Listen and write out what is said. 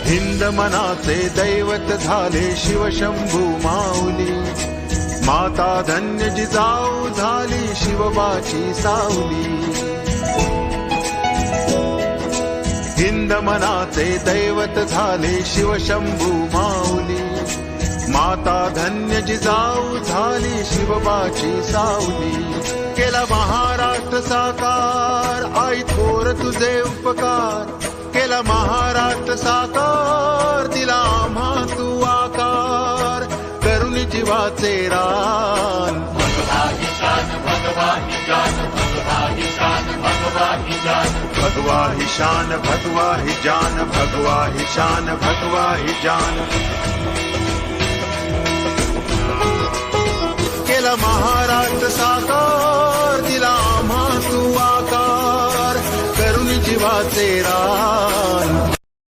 हिंद मनाचे दैवत झाले शिवशंभू माऊली, माता धन्य जिजाऊ झाली शिवबाची सावली. हिंद मनाचे दैवत झाले शिवशंभू माऊली, माता धन्य जिजाऊ झाली शिवबाची सावली. केला महाराष्ट्र साकार आई थोर तुझे उपकार, केला महाराष्ट्र साकार दिला आम्हा तू आकार, करुणी जीवाचे रान. भगवा ही शान, भगवा ही जान, भगवा ही शान, भगवा ही जान. भगवा ही शान, भगवा ही जान, भगवा ही शान, भगवा ही जान. केला महाराष्ट्र साकार दिला आम्हा तू आकार, करुणी जीवाचे रान.